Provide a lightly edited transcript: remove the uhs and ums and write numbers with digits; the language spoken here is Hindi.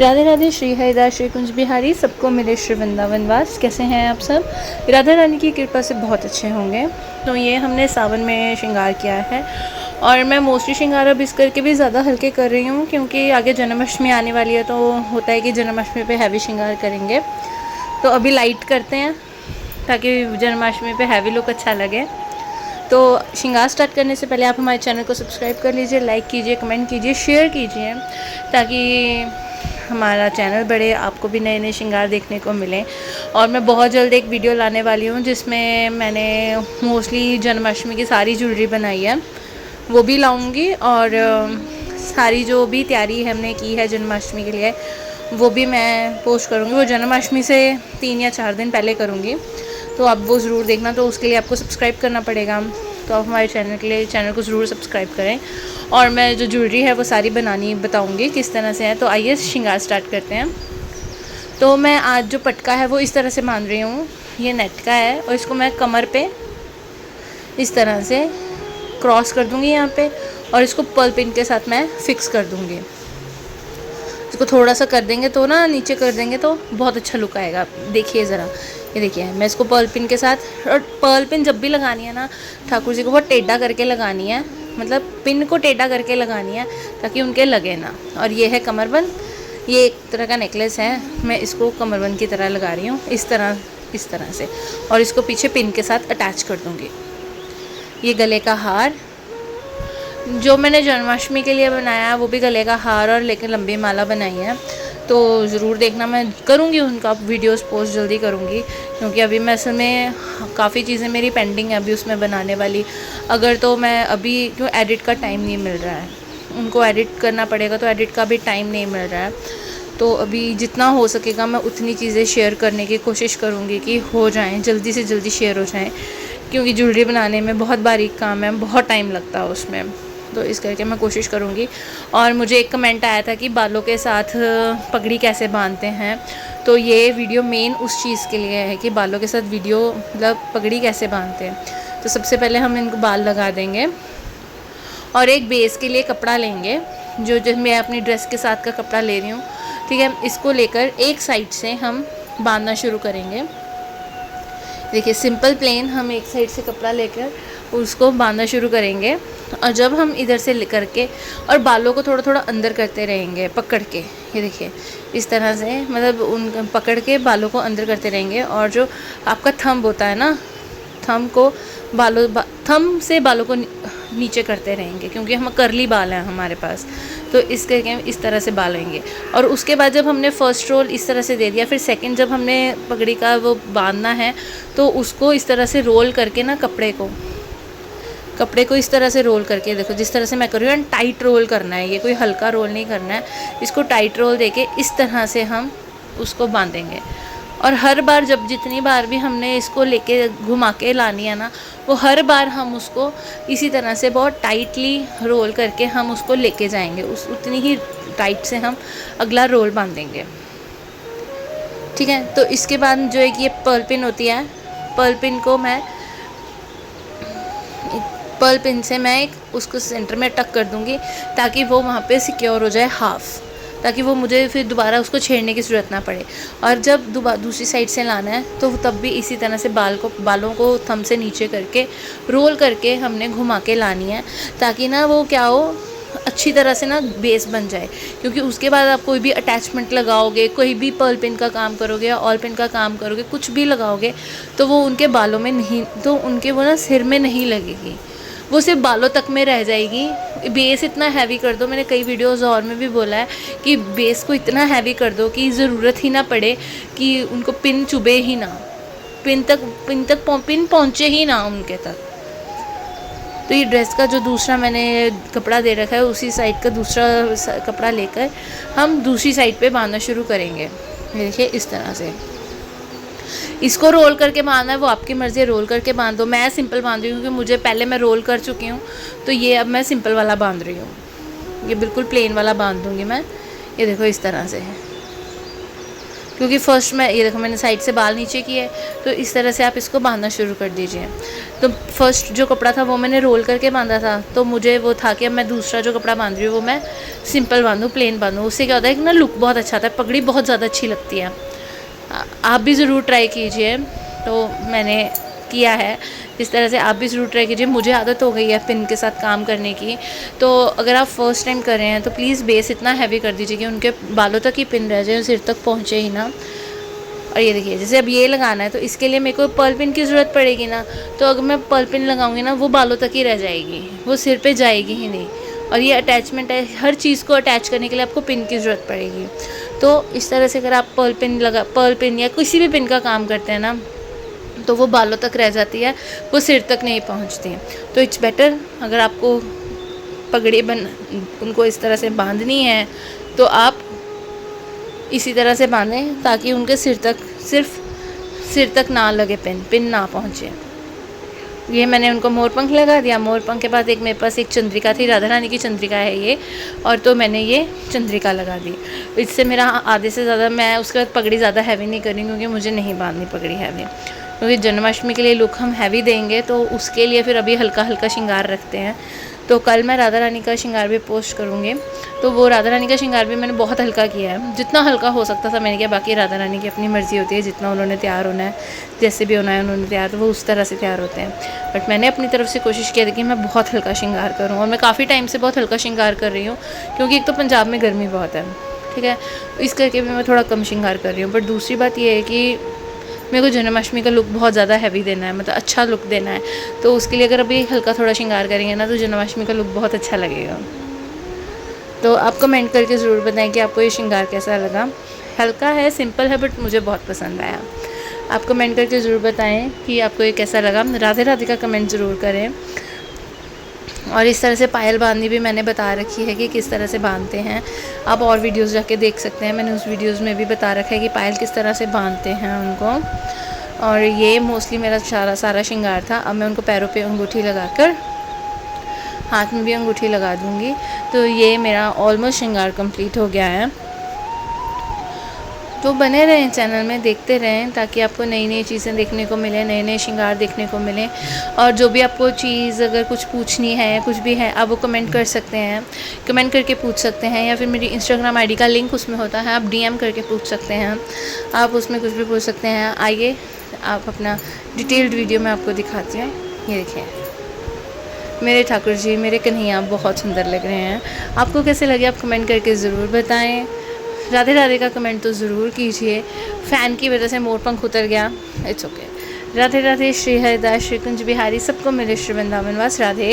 राधे राधे। श्री हरिदास श्री कुंज बिहारी सबको मिले श्री वृंदावन वास। कैसे हैं आप सब? राधा रानी की कृपा से बहुत अच्छे होंगे। तो ये हमने सावन में श्रृंगार किया है और मैं मोस्टली श्रृंगार अब इस करके भी ज़्यादा हल्के कर रही हूँ क्योंकि आगे जन्माष्टमी आने वाली है, तो होता है कि जन्माष्टमी पे हैवी श्रृंगार करेंगे। तो अभी लाइट करते हैं ताकि जन्माष्टमी पे हैवी लुक अच्छा लगे। तो श्रृंगार स्टार्ट करने से पहले आप हमारे चैनल को सब्सक्राइब कर लीजिए, लाइक कीजिए, कमेंट कीजिए, शेयर कीजिए ताकि हमारा चैनल बढ़े, आपको भी नए नए श्रृंगार देखने को मिले। और मैं बहुत जल्द एक वीडियो लाने वाली हूँ जिसमें मैंने मोस्टली जन्माष्टमी की सारी ज्वेलरी बनाई है, वो भी लाऊंगी। और सारी जो भी तैयारी हमने की है जन्माष्टमी के लिए वो भी मैं पोस्ट करूँगी। वो जन्माष्टमी से 3 या 4 दिन पहले करूँगी, तो आप वो ज़रूर देखना। तो उसके लिए आपको सब्सक्राइब करना पड़ेगा, तो आप हमारे चैनल को ज़रूर सब्सक्राइब करें। और मैं जो ज्वेलरी है वो सारी बनानी बताऊंगी किस तरह से है। तो आइए श्रृंगार स्टार्ट करते हैं। तो मैं आज जो पटका है वो इस तरह से बांध रही हूँ, ये नेट का है और इसको मैं कमर पे इस तरह से क्रॉस कर दूँगी यहाँ पे, और इसको पर्ल पिन के साथ मैं फिक्स कर दूँगी। इसको थोड़ा सा कर देंगे तो ना, नीचे कर देंगे तो बहुत अच्छा लुक आएगा। देखिए ज़रा, ये देखिए मैं इसको पर्ल पिन के साथ, और पर्ल पिन जब भी लगानी है ना ठाकुर जी को बहुत टेढ़ा करके लगानी है, मतलब पिन को टेढ़ा करके लगानी है ताकि उनके लगे ना। और ये है कमरबंद, ये एक तरह का नेकलेस है, मैं इसको कमरबंद की तरह लगा रही हूँ इस तरह से, और इसको पीछे पिन के साथ अटैच कर दूँगी। ये गले का हार जो मैंने जन्माष्टमी के लिए बनाया है वो भी गले का हार और लेकिन लंबी माला बनाई है, तो ज़रूर देखना। मैं करूँगी उनका वीडियोस पोस्ट जल्दी करूँगी क्योंकि अभी मैं असल में काफ़ी चीज़ें मेरी पेंडिंग है अभी उसमें बनाने वाली। अगर तो मैं अभी क्यों एडिट का टाइम नहीं मिल रहा है, उनको एडिट करना पड़ेगा तो एडिट का भी टाइम नहीं मिल रहा है। तो अभी जितना हो सकेगा मैं उतनी चीज़ें शेयर करने की कोशिश करूँगी कि हो जाएँ, जल्दी से जल्दी शेयर हो जाएँ, क्योंकि ज्वेलरी बनाने में बहुत बारीक काम है, बहुत टाइम लगता है उसमें। तो इस करके मैं कोशिश करूँगी। और मुझे एक कमेंट आया था कि बालों के साथ पगड़ी कैसे बांधते हैं, तो ये वीडियो मेन उस चीज़ के लिए है कि बालों के साथ वीडियो मतलब पगड़ी कैसे बांधते हैं। तो सबसे पहले हम इनको बाल लगा देंगे और एक बेस के लिए कपड़ा लेंगे, जो मैं अपनी ड्रेस के साथ का कपड़ा ले रही हूँ, ठीक है। इसको लेकर एक साइड से हम बांधना शुरू करेंगे। देखिए सिंपल प्लेन हम एक साइड से कपड़ा लेकर उसको बांधना शुरू करेंगे, और जब हम इधर से करके और बालों को थोड़ा थोड़ा अंदर करते रहेंगे पकड़ के, ये देखिए इस तरह से, मतलब उन पकड़ के बालों को अंदर करते रहेंगे। और जो आपका थंब होता है ना, थंब से बालों को नीचे करते रहेंगे क्योंकि हम करली बाल हैं हमारे पास, तो इसके इस तरह से बाल लेंगे। और उसके बाद जब हमने फर्स्ट रोल इस तरह से दे दिया, फिर सेकंड जब हमने पगड़ी का वो बांधना है तो उसको इस तरह से रोल करके ना, कपड़े को इस तरह से रोल करके, देखो जिस तरह से मैं कर रही हूँ, टाइट रोल करना है, ये कोई हल्का रोल नहीं करना है, इसको टाइट रोल देके इस तरह से हम उसको बांधेंगे। और हर बार जब जितनी बार भी हमने इसको लेके घुमा के लानी है ना, वो हर बार हम उसको इसी तरह से बहुत टाइटली रोल करके हम उसको लेके जाएंगे, उतनी ही टाइट से हम अगला रोल बांधेंगे, ठीक है। तो इसके बाद जो एक ये पर्ल पिन होती है, पर्ल पिन से मैं उसको सेंटर में टक कर दूंगी ताकि वो वहाँ पे सिक्योर हो जाए हाफ, ताकि वो मुझे फिर दोबारा उसको छेड़ने की ज़रूरत ना पड़े। और जब दूसरी साइड से लाना है तो तब भी इसी तरह से बालों को थंब से नीचे करके रोल करके हमने घुमा के लानी है, ताकि ना वो क्या हो, अच्छी तरह से ना बेस बन जाए। क्योंकि उसके बाद आप कोई भी अटैचमेंट लगाओगे, कोई भी पर्ल पिन का काम करोगे या ऑल पिन का काम करोगे, कुछ भी लगाओगे तो वो उनके बालों में नहीं, तो उनके वो ना सिर में नहीं लगेगी, वो सिर्फ बालों तक में रह जाएगी। बेस इतना हैवी कर दो, मैंने कई वीडियोस और में भी बोला है कि बेस को इतना हैवी कर दो कि ज़रूरत ही ना पड़े कि उनको पिन चुभे ही ना, पिन पहुँचे ही ना उनके तक। तो ये ड्रेस का जो दूसरा मैंने कपड़ा दे रखा है, उसी साइड का दूसरा कपड़ा लेकर हम दूसरी साइड पे बांधना शुरू करेंगे। देखिए इस तरह से इसको रोल करके बांधना है, वो आपकी मर्ज़ी है, रोल करके बांध दो। मैं सिंपल बांध रही हूँ क्योंकि मुझे पहले मैं रोल कर चुकी हूँ, तो ये अब मैं सिंपल वाला बांध रही हूँ, ये बिल्कुल प्लेन वाला बांध दूँगी मैं। ये देखो इस तरह से क्योंकि फर्स्ट मैं ये देखो मैंने साइड से बाल नीचे किए, तो इस तरह से आप इसको बांधना शुरू कर दीजिए। तो फर्स्ट जो कपड़ा था वो मैंने रोल करके बांधा था, तो मुझे वो था कि अब मैं दूसरा जो कपड़ा बांध रही हूँ वो मैं सिंपल बांधूँ, प्लेन बांधूँ। उससे क्या होता है कि ना लुक बहुत अच्छा आता है, पगड़ी बहुत ज़्यादा अच्छी लगती है। आप भी ज़रूर ट्राई कीजिए। तो मैंने किया है इस तरह से, आप भी ज़रूर ट्राई कीजिए। मुझे आदत हो गई है पिन के साथ काम करने की, तो अगर आप फर्स्ट टाइम कर रहे हैं तो प्लीज़ बेस इतना हैवी कर दीजिए कि उनके बालों तक ही पिन रह जाए, सिर तक पहुँचे ही ना। और ये देखिए, जैसे अब ये लगाना है तो इसके लिए मेरे को पर्ल पिन की ज़रूरत पड़ेगी ना, तो अगर मैं पर्ल पिन लगाऊंगी ना वो बालों तक ही रह जाएगी, वो सिर पे जाएगी ही नहीं। और ये अटैचमेंट है, हर चीज़ को अटैच करने के लिए आपको पिन की ज़रूरत पड़ेगी। तो इस तरह से अगर आप पर्ल पिन या किसी भी पिन का काम करते हैं ना, तो वो बालों तक रह जाती है, वो सिर तक नहीं पहुंचती है। तो इट्स बेटर, अगर आपको पगड़ी उनको इस तरह से बांधनी है तो आप इसी तरह से बांधें ताकि उनके सिर्फ सिर तक ना लगे, पिन ना पहुंचे। ये मैंने उनको मोरपंख लगा दिया। मोरपंख के बाद एक मेरे पास एक चंद्रिका थी, राधा रानी की चंद्रिका है ये, और तो मैंने ये चंद्रिका लगा दी। इससे मेरा आधे से ज़्यादा, मैं उसके बाद पगड़ी ज़्यादा हैवी नहीं करी क्योंकि मुझे नहीं बांधनी पगड़ी हैवी, क्योंकि जन्माष्टमी के लिए लुक हम हैवी देंगे, तो उसके लिए फिर अभी हल्का हल्का श्रृंगार रखते हैं। तो कल मैं राधा रानी का श्रृंगार भी पोस्ट करूँगी, तो वो राधा रानी का श्रृंगार भी मैंने बहुत हल्का किया है, जितना हल्का हो सकता था मैंने किया। बाकी राधा रानी की अपनी मर्ज़ी होती है, जितना उन्होंने तैयार होना है, जैसे भी होना है उन्होंने तैयार, तो वो उस तरह से तैयार होते हैं। बट मैंने अपनी तरफ से कोशिश की थी कि मैं बहुत हल्का श्रृंगार करूँ, और मैं काफ़ी टाइम से बहुत हल्का श्रृंगार कर रही हूँ, क्योंकि एक तो पंजाब में गर्मी बहुत है, ठीक है, इस करके भी मैं थोड़ा कम श्रृंगार कर रही हूँ। बट दूसरी बात ये है कि मेरे को जन्माष्टमी का लुक बहुत ज़्यादा हैवी देना है, मतलब अच्छा लुक देना है, तो उसके लिए अगर अभी हल्का थोड़ा श्रृंगार करेंगे ना तो जन्माष्टमी का लुक बहुत अच्छा लगेगा। तो आप कमेंट करके ज़रूर बताएं कि आपको ये श्रृंगार कैसा लगा। हल्का है, सिंपल है, बट मुझे बहुत पसंद आया। आप कमेंट करके ज़रूर बताएं कि आपको ये कैसा लगा। राधे राधे का कमेंट ज़रूर करें। और इस तरह से पायल बांधनी भी मैंने बता रखी है कि किस तरह से बांधते हैं, आप और वीडियोस जाके देख सकते हैं। मैंने उस वीडियोस में भी बता रखा है कि पायल किस तरह से बांधते हैं उनको। और ये मोस्टली मेरा सारा श्रृंगार था। अब मैं उनको पैरों पे अंगूठी लगाकर हाथ में भी अंगूठी लगा दूँगी। तो ये मेरा ऑलमोस्ट श्रृंगार कंप्लीट हो गया है। तो बने रहें चैनल में, देखते रहें, ताकि आपको नई नई चीज़ें देखने को मिले, नए नए श्रृंगार देखने को मिले। और जो भी आपको चीज़ अगर कुछ पूछनी है, कुछ भी है, आप वो कमेंट कर सकते हैं, कमेंट करके पूछ सकते हैं, या फिर मेरी इंस्टाग्राम आईडी का लिंक उसमें होता है, आप डीएम करके पूछ सकते हैं, आप उसमें कुछ भी पूछ सकते हैं। आइए आप अपना डिटेल्ड वीडियो में आपको दिखाती हूँ। ये देखिए मेरे ठाकुर जी, मेरे कन्हैया बहुत सुंदर लग रहे हैं। आपको कैसे लगे आप कमेंट करके ज़रूर बताएं। राधे राधे का कमेंट तो ज़रूर कीजिए। फ़ैन की वजह से मोरपंख उतर गया, इट्स ओके। राधे राधे। श्री हरिदास, श्री कुंज बिहारी, सबको मिले श्री वृंदावन वास। राधे।